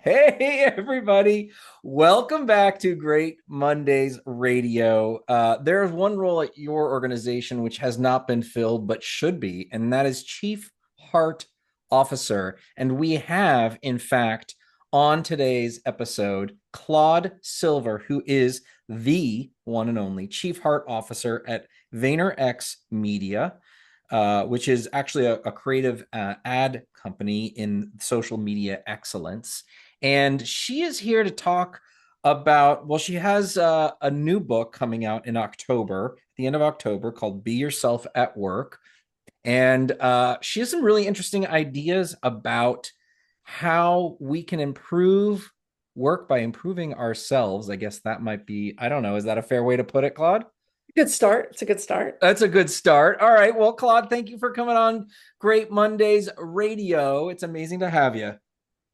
Hey, everybody. Welcome back to Great Mondays Radio. There's one role at your organization which has not been filled but should be, and that is Chief Heart Officer. And we have, in fact, on today's episode, Claude Silver, who is the one and only Chief Heart Officer at VaynerX Media. Which is actually a creative ad company in social media excellence. And she is here to talk about, well, she has a new book coming out in October, the end of October, called Be Yourself at Work. And she has some really interesting ideas about how we can improve work by improving ourselves. I guess that might be, I don't know, is that a fair way to put it, Claude? Good start. It's a good start. That's a good start. All right. Well, Claude, thank you for coming on Great Mondays Radio. It's amazing to have you.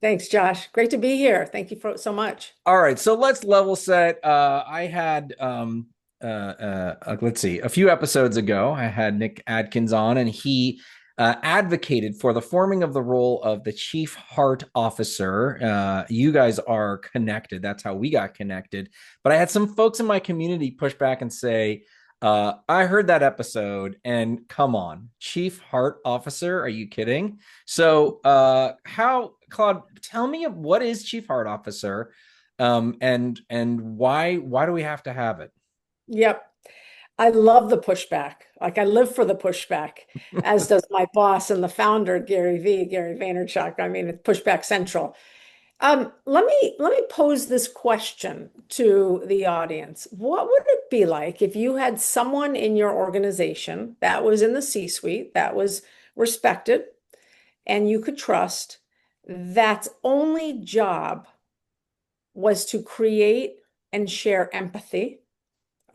Thanks, Josh. Great to be here. Thank you for so much. All right. So let's level set. I had, let's see, a few episodes ago, I had Nick Adkins on, and he advocated for the forming of the role of the Chief Heart Officer. You guys are connected. That's how we got connected. But I had some folks in my community push back and say, I heard that episode, and come on, Chief Heart Officer, are you kidding? So, how, Claude, tell me what is Chief Heart Officer, and why do we have to have it? Yep. I love the pushback. Like I live for the pushback, as does my boss and the founder, Gary Vaynerchuk. I mean, it's pushback central. Let me pose this question to the audience. What would it be like if you had someone in your organization that was in the C-suite, that was respected, and you could trust, that's only job was to create and share empathy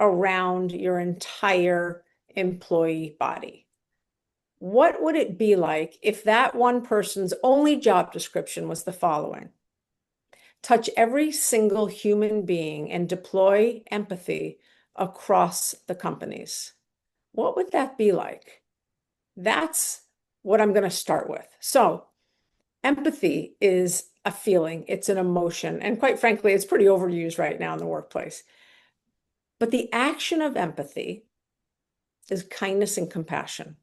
around your entire employee body? What would it be like if that one person's only job description was the following: touch every single human being and deploy empathy across the companies? What would that be like? That's what I'm going to start with. So, empathy is a feeling, it's an emotion, and quite frankly, it's pretty overused right now in the workplace. But the action of empathy is kindness and compassion.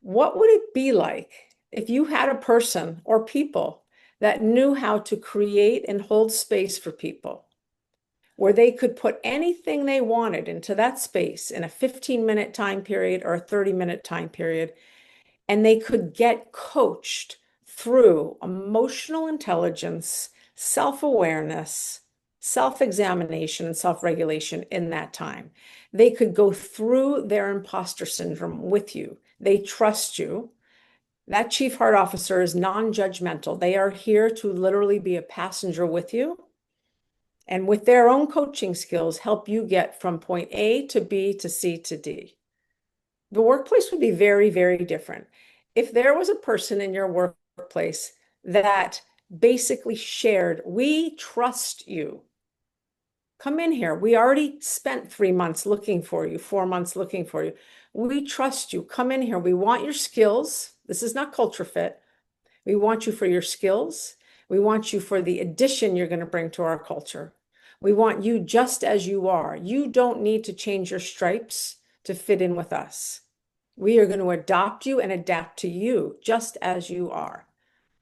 What would it be like if you had a person or people that knew how to create and hold space for people, where they could put anything they wanted into that space in a 15-minute time period or a 30-minute time period, and they could get coached through emotional intelligence, self-awareness, self-examination, and self-regulation in that time? They could go through their imposter syndrome with you. They trust you. That Chief Heart Officer is non-judgmental. They are here to literally be a passenger with you, and with their own coaching skills, help you get from point A to B to C to D. The workplace would be very, very different if there was a person in your workplace that basically shared, we trust you. Come in here. We already spent 3 months looking for you, 4 months looking for you. We trust you. Come in here. We want your skills. This is not culture fit. We want you for your skills. We want you for the addition you're going to bring to our culture. We want you just as you are. You don't need to change your stripes to fit in with us. We are going to adopt you and adapt to you just as you are.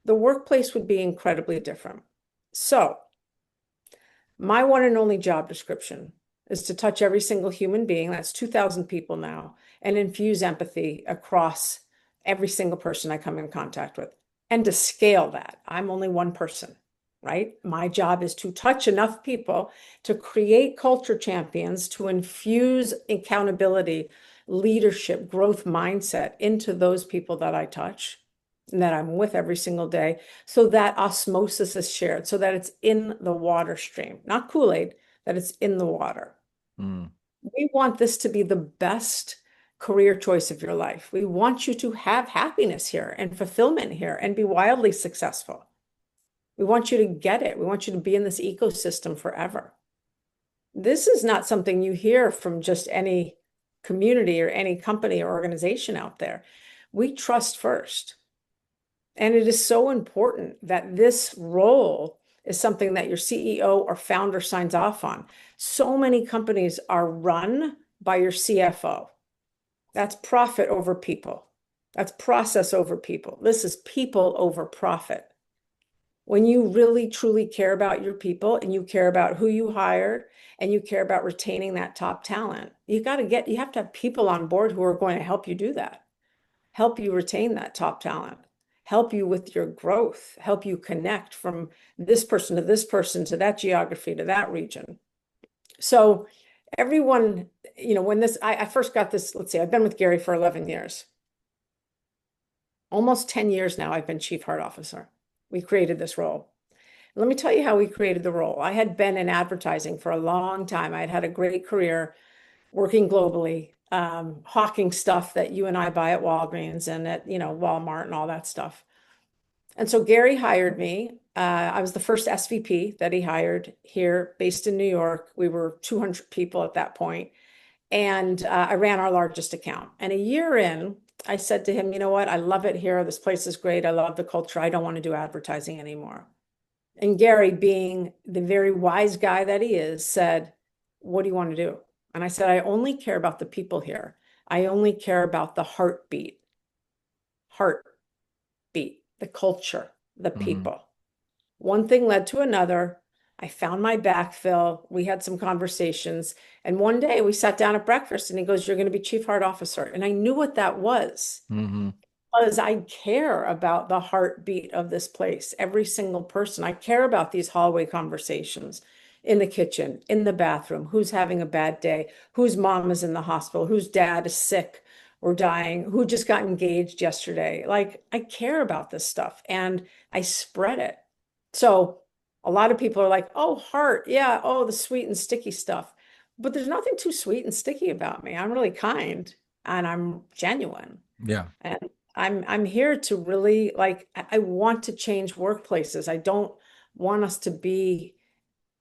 The workplace would be incredibly different. So, my one and only job description is to touch every single human being, that's 2,000 people now, and infuse empathy across every single person I come in contact with. And to scale that, I'm only one person, right? My job is to touch enough people to create culture champions, to infuse accountability, leadership, growth mindset into those people that I touch and that I'm with every single day, so that osmosis is shared, so that it's in the water stream, not Kool-Aid, that it's in the water. Mm. We want this to be the best career choice of your life. We want you to have happiness here and fulfillment here and be wildly successful. We want you to get it. We want you to be in this ecosystem forever. This is not something you hear from just any community or any company or organization out there. We trust first. And it is so important that this role is something that your CEO or founder signs off on. So many companies are run by your CFO. That's profit over people. That's process over people. This is people over profit. When you really truly care about your people and you care about who you hire and you care about retaining that top talent, you have to have people on board who are going to help you do that, help you retain that top talent, help you with your growth, help you connect from this person to this person to that geography to that region. So everyone, when I first got this, let's see, I've been with Gary for 11 years. Almost 10 years now, I've been chief heart officer. We created this role. Let me tell you how we created the role. I had been in advertising for a long time. I had had a great career working globally, hawking stuff that you and I buy at Walgreens and at, Walmart and all that stuff. And so Gary hired me. I was the first SVP that he hired here based in New York. We were 200 people at that point. And I ran our largest account. And a year in, I said to him, you know what? I love it here. This place is great. I love the culture. I don't want to do advertising anymore. And Gary, being the very wise guy that he is, said, what do you want to do? And I said, I only care about the people here. I only care about the heartbeat, the culture, the Mm-hmm. people. One thing led to another. I found my backfill. We had some conversations. And one day we sat down at breakfast and he goes, you're going to be chief heart officer. And I knew what that was Mm-hmm. because I care about the heartbeat of this place, every single person. I care about these hallway conversations in the kitchen, in the bathroom, who's having a bad day, whose mom is in the hospital, whose dad is sick or dying, who just got engaged yesterday. Like, I care about this stuff and I spread it. So a lot of people are like, oh, heart, yeah, oh, the sweet and sticky stuff. But there's nothing too sweet and sticky about me. I'm really kind and I'm genuine. Yeah. And I'm here to really like I want to change workplaces. I don't want us to be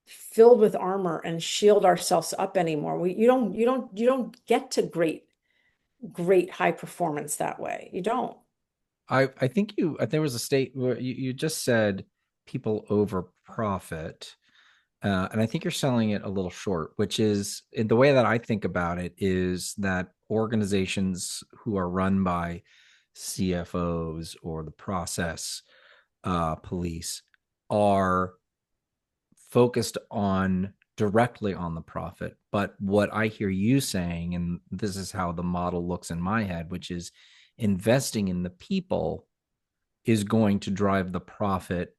filled with armor and shield ourselves up anymore. You don't get to great high performance that way. You don't. I think there was a state where you just said people over profit. And I think you're selling it a little short, which is the way that I think about it is that organizations who are run by CFOs or the process police are focused on directly on the profit. But what I hear you saying, and this is how the model looks in my head, which is investing in the people is going to drive the profit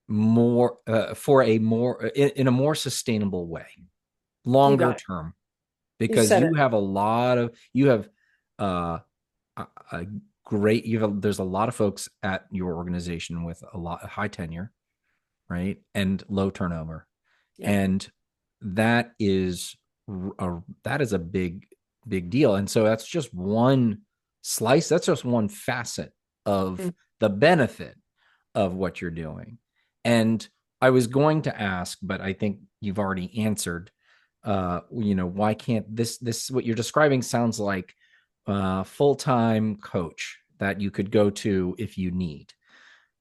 more for a more in a more sustainable way, You longer got it. term, You because said you it. have a lot of you have a great there's a lot of folks at your organization with a lot of high tenure, right, and low turnover, Yeah. and that is that is a big deal. And so that's just one slice, that's just one facet of Mm. the benefit of what you're doing. And I was going to ask, but I think you've already answered. Why can't this what you're describing sounds like full-time coach that you could go to if you need.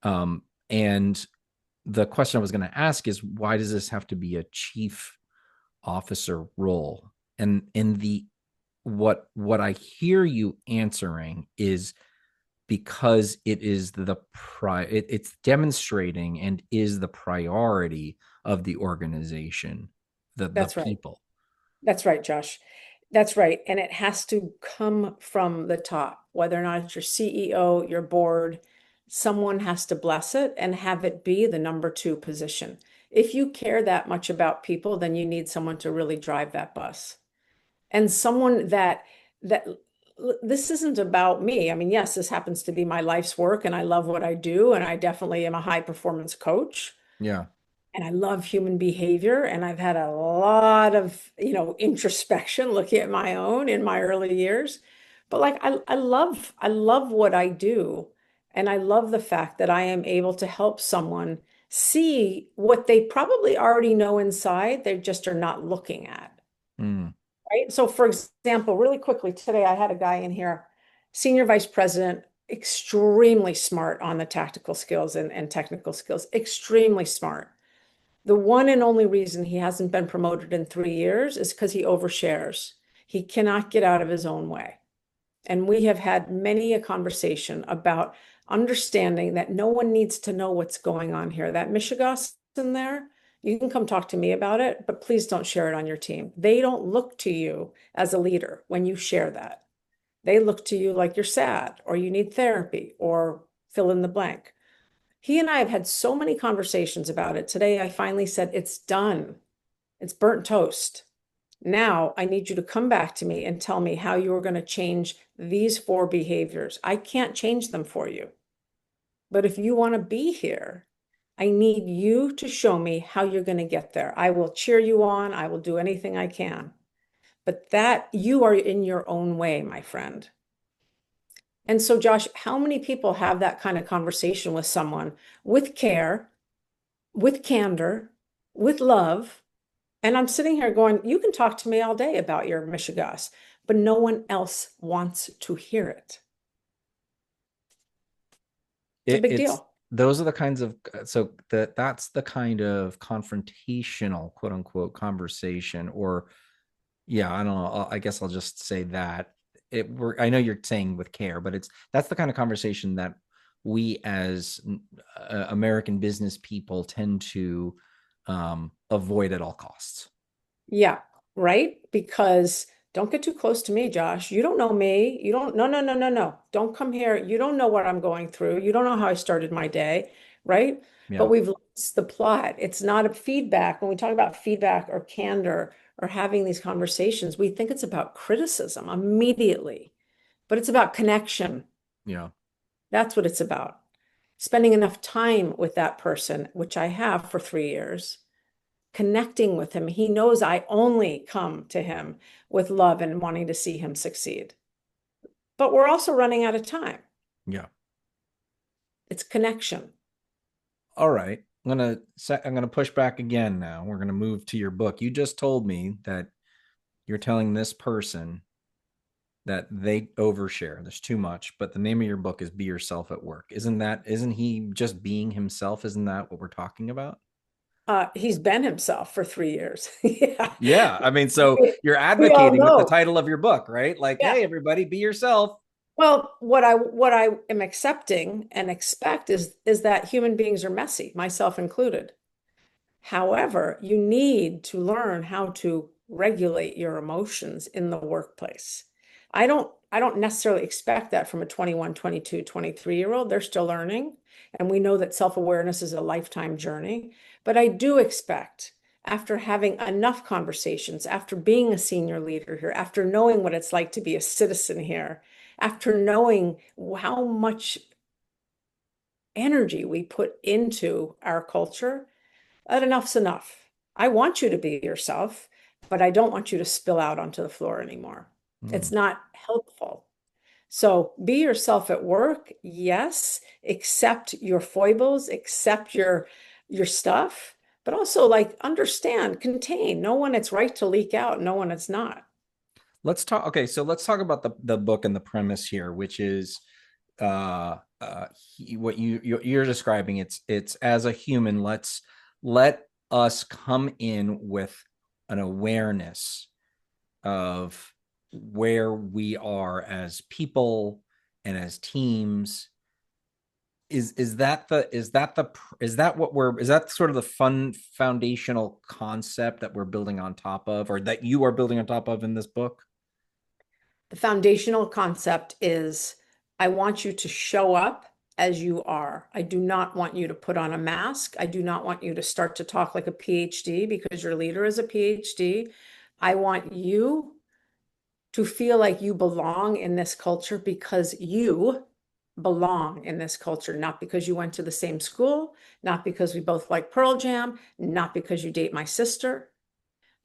And the question I was going to ask is, why does this have to be a chief officer role? And in the what I hear you answering is because it is it's demonstrating and is the priority of the organization, the That's right. people. That's right, Josh. That's right. And it has to come from the top, whether or not it's your CEO, your board, someone has to bless it and have it be the number two position. If you care that much about people, then you need someone to really drive that bus. And someone that this isn't about me. I mean, yes, this happens to be my life's work and I love what I do, and I definitely am a high performance coach Yeah. and I love human behavior. And I've had a lot of, introspection looking at my own in my early years. But like I love what I do. And I love the fact that I am able to help someone see what they probably already know inside, they just are not looking at. Mm. Right. So for example, really quickly today, I had a guy in here, senior vice president. extremely smart on the tactical skills and technical skills, extremely smart. The one and only reason he hasn't been promoted in 3 years is because he overshares. He cannot get out of his own way. And we have had many a conversation about understanding that no one needs to know what's going on here. That Michigas in there, you can come talk to me about it, but please don't share it on your team. They don't look to you as a leader when you share that. They look to you like you're sad or you need therapy or fill in the blank. He and I have had so many conversations about it. Today, I finally said, it's done. It's burnt toast. Now I need you to come back to me and tell me how you're going to change these 4 behaviors. I can't change them for you. But if you want to be here, I need you to show me how you're going to get there. I will cheer you on. I will do anything I can. But that you are in your own way, my friend. And so, Josh, how many people have that kind of conversation with someone with care, with candor, with love? And I'm sitting here going, you can talk to me all day about your Michigas, but no one else wants to hear it. It's a big It's deal. those are the kinds of that's the kind of confrontational quote unquote conversation, or yeah, I don't know, I guess I'll just say that I know you're saying with care, but that's the kind of conversation that we as American business people tend to avoid at all costs. Yeah, right? Because don't get too close to me, Josh. You don't know me. You don't, no, no, no, no, no. Don't come here. You don't know what I'm going through. You don't know how I started my day, right? But Yeah. we've lost the plot. It's not a feedback. When we talk about feedback or candor or having these conversations, we think it's about criticism immediately, but it's about connection. Yeah. That's what it's about. Spending enough time with that person, which I have for 3 years, connecting with him. He knows I only come to him with love and wanting to see him succeed. But we're also running out of time. Yeah. It's connection. All right. I'm gonna push back again now. We're gonna move to your book. You just told me that you're telling this person that they overshare. There's too much, but the name of your book is Be Yourself at Work. Isn't he just being himself? Isn't that what we're talking about? He's been himself for 3 years. Yeah. Yeah. I mean, so you're We all advocating with the know. title of your book, right? Like, Yeah. hey, everybody, be yourself. Well, what I am accepting and expect is that human beings are messy, myself included. However, you need to learn how to regulate your emotions in the workplace. I don't necessarily expect that from a 21, 22, 23-year-old. They're still learning, and we know that self-awareness is a lifetime journey, but I do expect after having enough conversations, after being a senior leader here, after knowing what it's like to be a citizen here, after knowing how much energy we put into our culture, that enough's enough. I want you to be yourself, but I don't want you to spill out onto the floor anymore. It's Hmm. not helpful. So be yourself at work, yes, accept your foibles, accept your stuff, but also like understand, contain, know when it's right to leak out, know when it's not. Let's talk. Okay, so let's talk about the book and the premise here, which is what you're describing. It's as a human, let us come in with an awareness of where we are as people and as teams. Is that what we're is that sort of the fun foundational concept that we're building on top of, or that you are building on top of in this book? The foundational concept is I want you to show up as you are. I do not want you to put on a mask. I do not want you to start to talk like a PhD because your leader is a PhD. I want you to feel like you belong in this culture because you belong in this culture, not because you went to the same school, not because we both like Pearl Jam, not because you date my sister,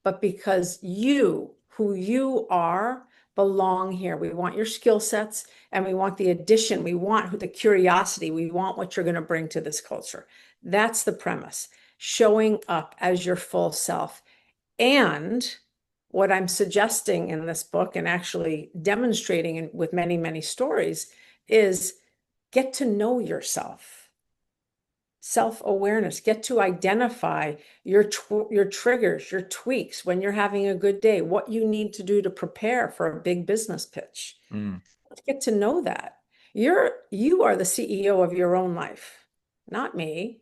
but because you, who you are, belong here. We want your skill sets and we want the addition. We want the curiosity. We want what you're going to bring to this culture. That's the premise. Showing up as your full self. And what I'm suggesting in this book and actually demonstrating with many, many stories is Get to know yourself. Self-awareness. Get to identify your triggers, your tweaks when you're having a good day, what you need to do to prepare for a big business pitch. Mm. Let's get to know that. You are the CEO of your own life, not me,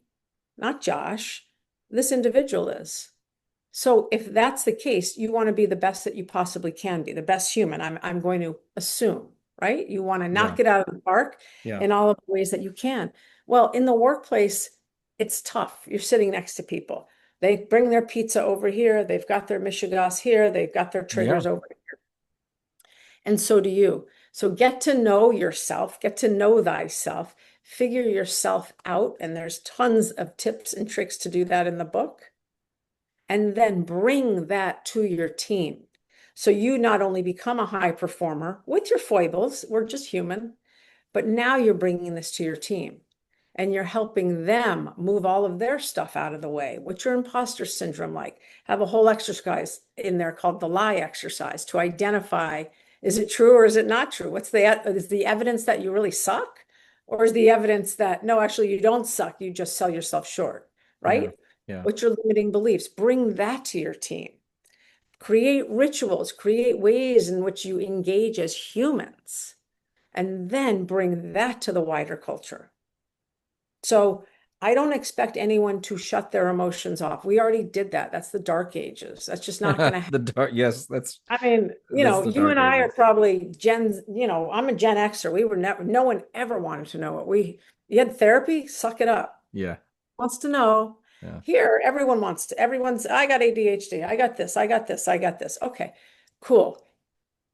not Josh. This individual is. So if that's the case, you want to be the best that you possibly can be, the best human. I'm going to assume, right? You want to Yeah. knock it out of the park Yeah. in all of the ways that you can. Well, in the workplace, it's tough. You're sitting next to people. They bring their pizza over here. They've got their Michigas here. They've got their Yeah. triggers over here. And so do you. So get to know yourself, get to know thyself, figure yourself out. And there's tons of tips and tricks to do that in the book. And then bring that to your team. So you not only become a high performer with your foibles, we're just human, but now you're bringing this to your team and you're helping them move all of their stuff out of the way. What's your imposter syndrome like? Have a whole exercise in there called the lie exercise to identify, is it true or is it not true? Is the evidence that you really suck? Or is the evidence that no, actually you don't suck, you just sell yourself short, Yeah. right? Yeah. What's your limiting beliefs? Bring that to your team. Create rituals, create ways in which you engage as humans, and then bring that to the wider culture. So I don't expect anyone to shut their emotions off. We already did that. That's the dark ages. That's just not going to happen. The dark, yes, I mean, this is the you dark and I are ages. probably I'm a Gen Xer. We were never, no one ever wanted to know you had therapy, suck it up. Yeah. Wants to know. Yeah. Here, I got ADHD. I got this. I got this. I got this. Okay, cool.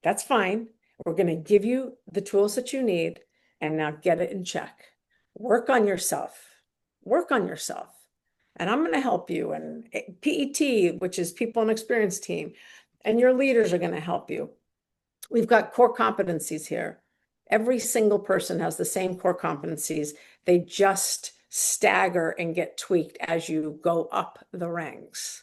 That's fine. We're going to give you the tools that you need and now get it in check. Work on yourself. Work on yourself. And I'm going to help you. And PET, which is People and Experience Team, and your leaders are going to help you. We've got core competencies here. Every single person has the same core competencies. They just stagger and get tweaked as you go up the ranks.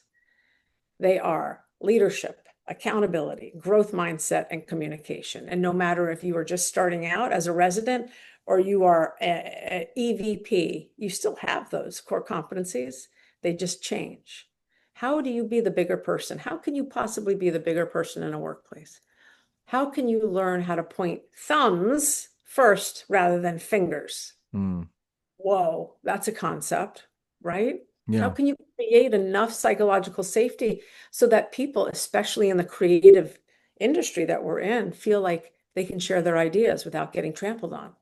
They are leadership, accountability, growth mindset, and communication. And no matter if you are just starting out as a resident or you are an EVP, you still have those core competencies. They just change. How do you be the bigger person? How can you possibly be the bigger person in a workplace? How can you learn how to point thumbs first rather than fingers? Mm. Whoa, that's a concept, right? How Yeah. can you create enough psychological safety so that people, especially in the creative industry that we're in, feel like they can share their ideas without getting trampled on?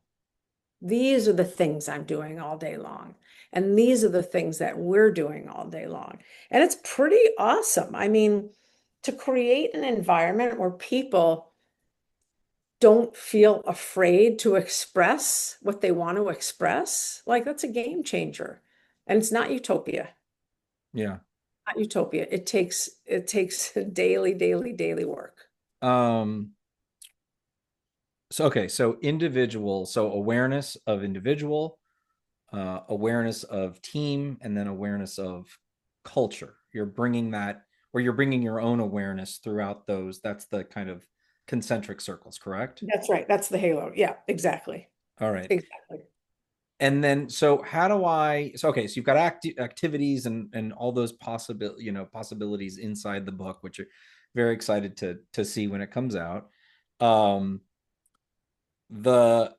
These are the things I'm doing all day long. And these are the things that we're doing all day long. And it's pretty awesome. I mean, to create an environment where people don't feel afraid to express what they want to express, like that's a game changer. And it's not utopia. Yeah. Not utopia. It takes daily work. Um, so okay, so individual, so awareness of individual, awareness of team, and then awareness of culture. You're bringing that, or you're bringing your own awareness throughout those. That's the kind of concentric circles, correct? That's right. That's the halo. Yeah, exactly. All right. Exactly. And then, so how do I? So okay, so you've got activities and all those possibilities inside the book, which are very excited to see when it comes out. Um, the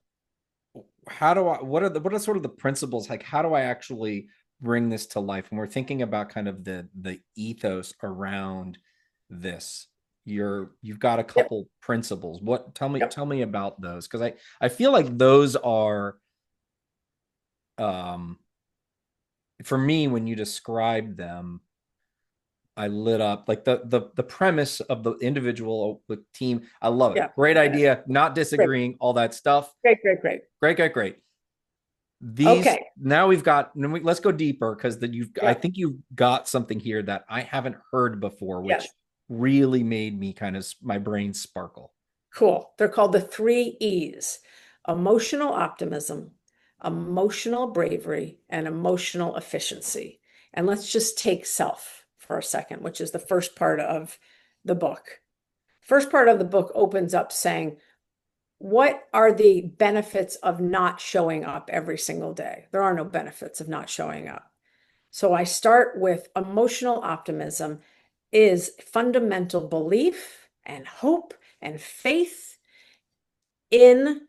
how do I what are sort of the principles, like how do I actually bring this to life when we're thinking about kind of the ethos around this? You've got a Yep. couple principles. What Yep. tell me about those, because I feel like those are, um for me, when you described them, I lit up like the premise of the individual with team. I love it. Yeah. Great Yeah. idea. Not Great. disagreeing. All that stuff. Great. Great. These Okay. now we've got. Let's go deeper, because that you've. I Yeah. think you've got something here that I haven't heard before, which Yes. really made me kind of my brain sparkle. Cool. They're called the three E's: emotional optimism, emotional bravery, and emotional efficiency. And let's just take self for a second, which is the first part of the book. First part of the book opens up saying, What are the benefits of not showing up every single day? There are no benefits of not showing up. So I start with emotional optimism is fundamental belief and hope and faith in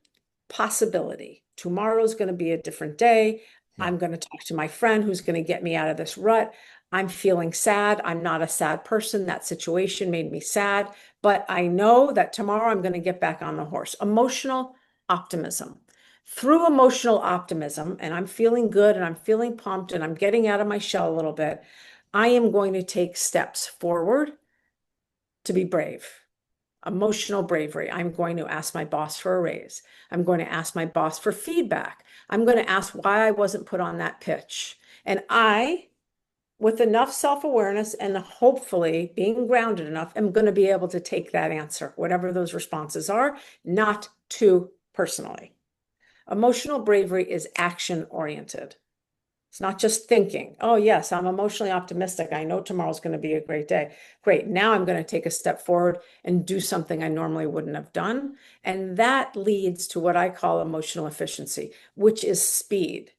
possibility. Tomorrow's going to be a different day. Yeah. I'm going to talk to my friend who's going to get me out of this rut. I'm feeling sad. I'm not a sad person. That situation made me sad, but I know that tomorrow I'm going to get back on the horse. Emotional optimism. Through emotional optimism, and I'm feeling good and I'm feeling pumped and I'm getting out of my shell a little bit, I am going to take steps forward to be brave. Emotional bravery. I'm going to ask my boss for a raise. I'm going to ask my boss for feedback. I'm going to ask why I wasn't put on that pitch. And I, with enough self-awareness and hopefully being grounded enough, am going to be able to take that answer, whatever those responses are, not too personally. Emotional bravery is action oriented. It's not just thinking, oh, yes, I'm emotionally optimistic. I know tomorrow's going to be a great day. Great. Now I'm going to take a step forward and do something I normally wouldn't have done. And that leads to what I call emotional efficiency, which is speed.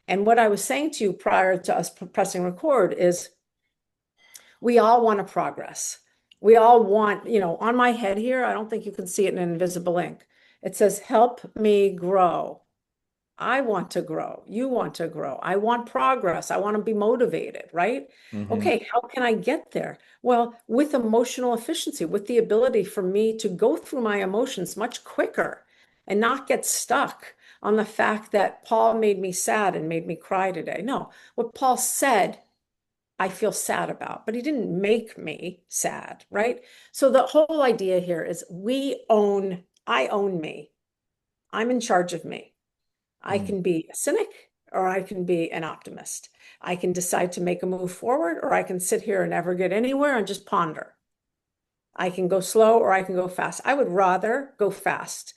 And what I was saying to you prior to us pressing record is we all want to progress. We all want, on my head here, I don't think you can see it in invisible ink. It says, help me grow. I want to grow. You want to grow. I want progress. I want to be motivated, right? Mm-hmm. Okay, how can I get there? Well, with emotional efficiency, with the ability for me to go through my emotions much quicker and not get stuck on the fact that Paul made me sad and made me cry today. No, what Paul said, I feel sad about, but he didn't make me sad, right? So the whole idea here is I own me. I'm in charge of me. I Mm. can be a cynic or I can be an optimist. I can decide to make a move forward or I can sit here and never get anywhere and just ponder. I can go slow or I can go fast. I would rather go fast.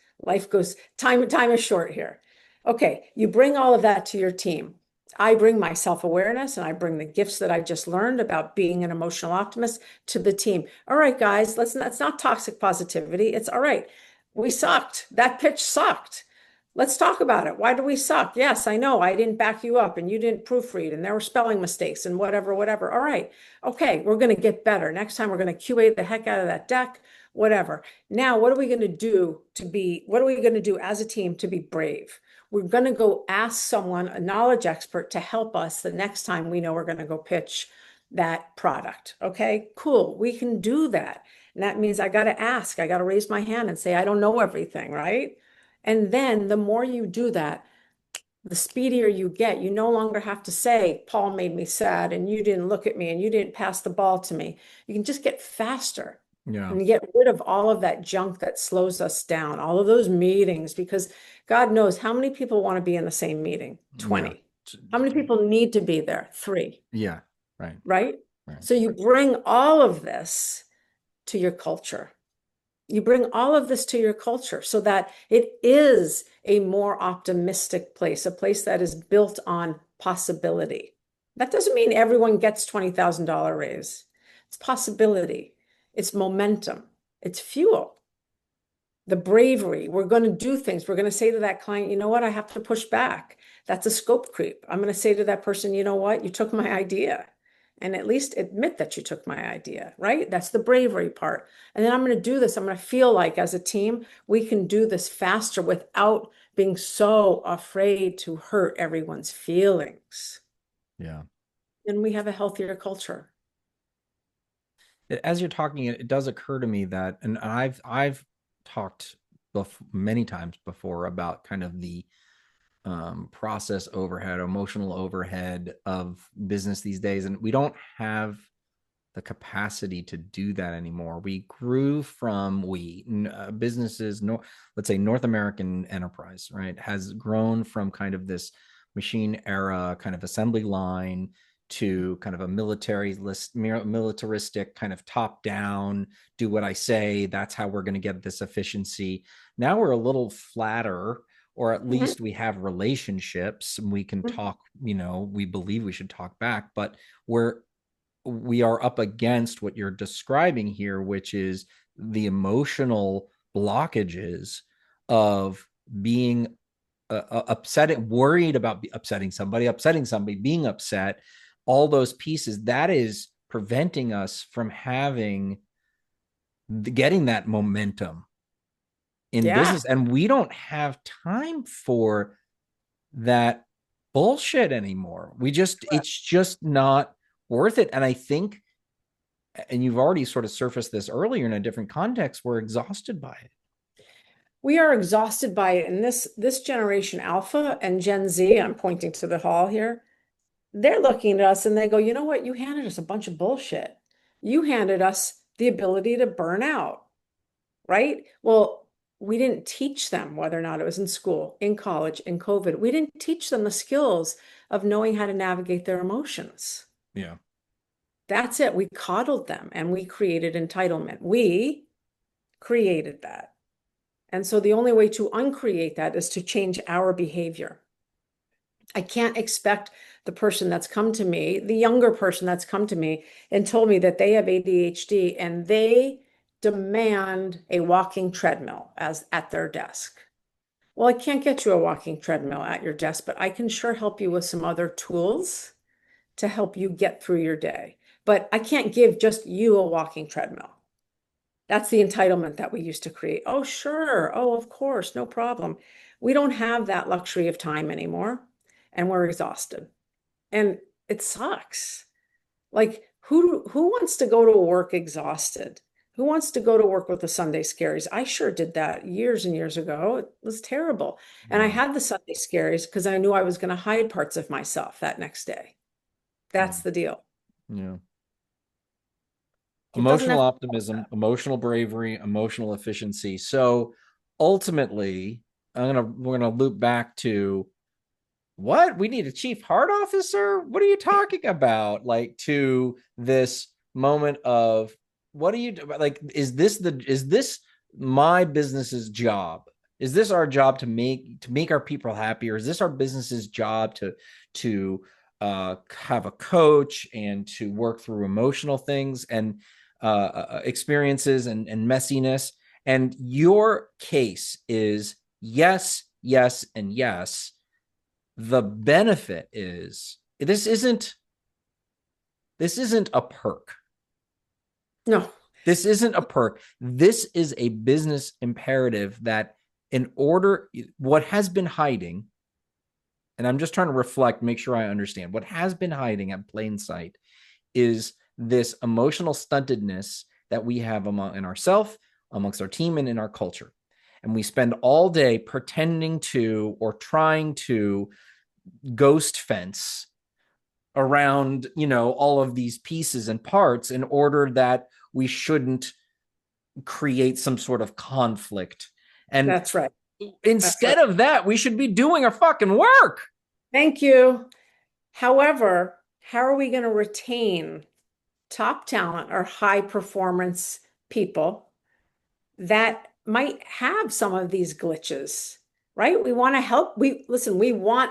Time is short here. Okay, you bring all of that to your team. I bring my self-awareness and I bring the gifts that I just learned about being an emotional optimist to the team. All right, guys, it's not toxic positivity. It's all right. We sucked. That pitch sucked. Let's talk about it. Why do we suck? Yes, I know I didn't back you up and you didn't proofread and there were spelling mistakes and whatever, whatever. All right. Okay, we're going to get better. Next time we're going to QA the heck out of that deck, whatever. Now, what are we going to do what are we going to do as a team to be brave? We're going to go ask someone, a knowledge expert, to help us the next time we know we're going to go pitch that product. Okay, cool. We can do that. And that means I got to ask, I got to raise my hand and say, I don't know everything, right? And then the more you do that, the speedier you get. You no longer have to say, Paul made me sad and you didn't look at me and you didn't pass the ball to me. You can just get faster Yeah. and get rid of all of that junk that slows us down, all of those meetings, because God knows how many people want to be in the same meeting? Yeah. 20. How many people need to be there? 3, Yeah. Right. right? Right. So you bring all of this to your culture. You bring all of this to your culture so that it is a more optimistic place, a place that is built on possibility. That doesn't mean everyone gets $20,000 raise. It's possibility, it's momentum, it's fuel. The bravery, we're going to do things. We're going to say to that client, you know what, I have to push back. That's a scope creep. I'm going to say to that person, you know what, you took my idea. And at least admit that you took my idea, right? That's the bravery part. And then I'm going to do this. I'm going to feel like as a team, we can do this faster without being so afraid to hurt everyone's feelings. Yeah. And we have a healthier culture. As you're talking, it does occur to me that, and I've talked many times before about kind of the process overhead, emotional overhead of business these days, and we don't have the capacity to do that anymore. We grew from businesses, no, let's say North American enterprise, right, has grown from kind of this machine era kind of assembly line to kind of a militaristic kind of top down, do what I say, that's how we're going to get this efficiency. Now we're a little flatter, or at Mhm. least we have relationships and we can talk, we believe we should talk back, but we are up against what you're describing here, which is the emotional blockages of being upsetting, worried about upsetting somebody, being upset, all those pieces, that is preventing us from getting that momentum in Yeah. business. And we don't have time for that bullshit anymore. It's just not worth it. And I think, and you've already sort of surfaced this earlier in a different context, we're exhausted by it. We are exhausted by it. And this generation Alpha and Gen Z, I'm pointing to the hall here, they're looking at us and they go, you know what? You handed us a bunch of bullshit. You handed us the ability to burn out, right? Well, we didn't teach them, whether or not it was in school, in college, in COVID. We didn't teach them the skills of knowing how to navigate their emotions. Yeah. That's it. We coddled them and we created entitlement. We created that. And so the only way to uncreate that is to change our behavior. I can't expect the person that's come to me, the younger person that's come to me and told me that they have ADHD and they demand a walking treadmill as at their desk. Well, I can't get you a walking treadmill at your desk, but I can sure help you with some other tools to help you get through your day. But I can't give just you a walking treadmill. That's the entitlement that we used to create. Oh, sure. Oh, of course. No problem. We don't have that luxury of time anymore, and we're exhausted. And it sucks. Like, who wants to go to work exhausted? Who wants to go to work with the Sunday scaries? I sure did that years and years ago. It was terrible. And I Yeah. had the Sunday scaries because I knew I was going to hide parts of myself that next day. That's the deal. Yeah. It doesn't Emotional have to be like optimism, that. emotional bravery, emotional efficiency. So ultimately, we're gonna loop back to what we need a chief heart officer. What are you talking about? Like to this moment of what do you like? Is this my business's job? Is this our job to make our people happy, or is this our business's job to have a coach and to work through emotional things and experiences and messiness? And your case is yes, yes, and yes. The benefit is this isn't a perk. No, This isn't a perk. This is a business imperative that in order what has been hiding, and I'm just trying to reflect, make sure I understand what has been hiding at plain sight is this emotional stuntedness that we have in ourselves, amongst our team, and in our culture. And we spend all day pretending to or trying to ghost fence around all of these pieces and parts in order that we shouldn't create some sort of conflict. And that's right. That's instead right. of that, we should be doing our fucking work. Thank you. However, how are we going to retain top talent or high performance people that might have some of these glitches, right? We want to help. We want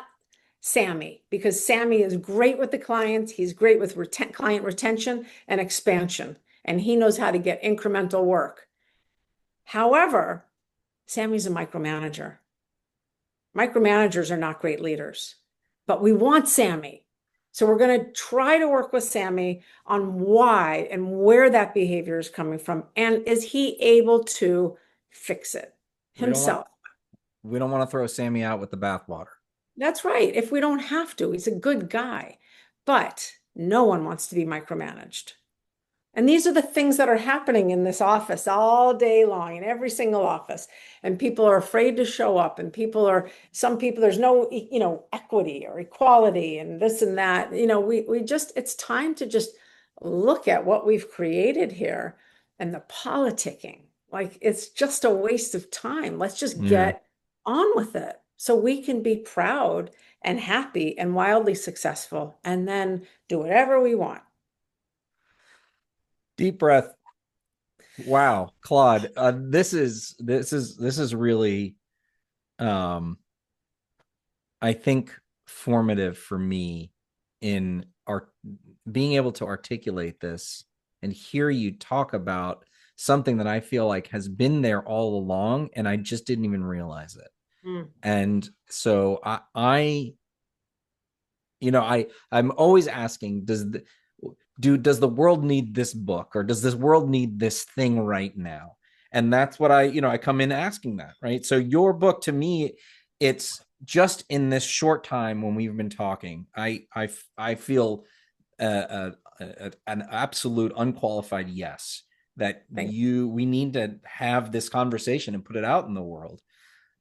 Sammy because Sammy is great with the clients. He's great with client retention and expansion, and he knows how to get incremental work. However, Sammy's a micromanager. Micromanagers are not great leaders, but we want Sammy. So we're going to try to work with Sammy on why and where that behavior is coming from. And is he able to fix it We don't want himself? we don't want to throw Sammy out with the bathwater. That's right. If we don't have to, he's a good guy. But no one wants to be micromanaged. And these are the things that are happening in this office all day long, in every single office. And people are afraid to show up. And some people, there's no, equity or equality and this and that. It's time to just look at what we've created here and the politicking. Like it's just a waste of time. Let's just Yeah. get on with it so we can be proud and happy and wildly successful and then do whatever we want. Deep breath. Wow, Claude, this is really, um, I think, formative for me in our being able to articulate this and hear you talk about something that I feel like has been there all along, and I just didn't even realize it. Mm, And so I'm always asking, does the world need this book, or does this world need this thing right now? And that's what I come in asking that, right? So your book, to me, it's just in this short time when we've been talking, I feel an absolute unqualified yes that thank we need to have this conversation and put it out in the world.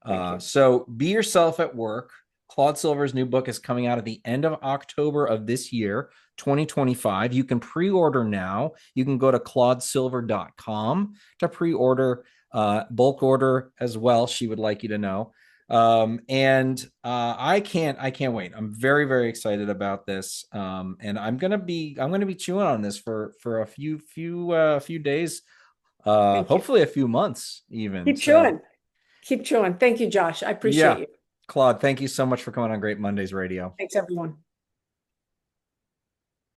thank you. So be yourself at work. Claude Silver's new book is coming out at the end of October of this year, 2025. You can pre-order now. You can go to claudesilver.com to pre-order, bulk order as well. She would like you to know. I can't wait. I'm very, very excited about this. And I'm gonna be chewing on this for a few days, Thank you. hopefully a few months even. Keep So chewing. Keep chewing. Thank you, Josh. I appreciate yeah. you. Claude, thank you so much for coming on Great Mondays Radio. Thanks, everyone.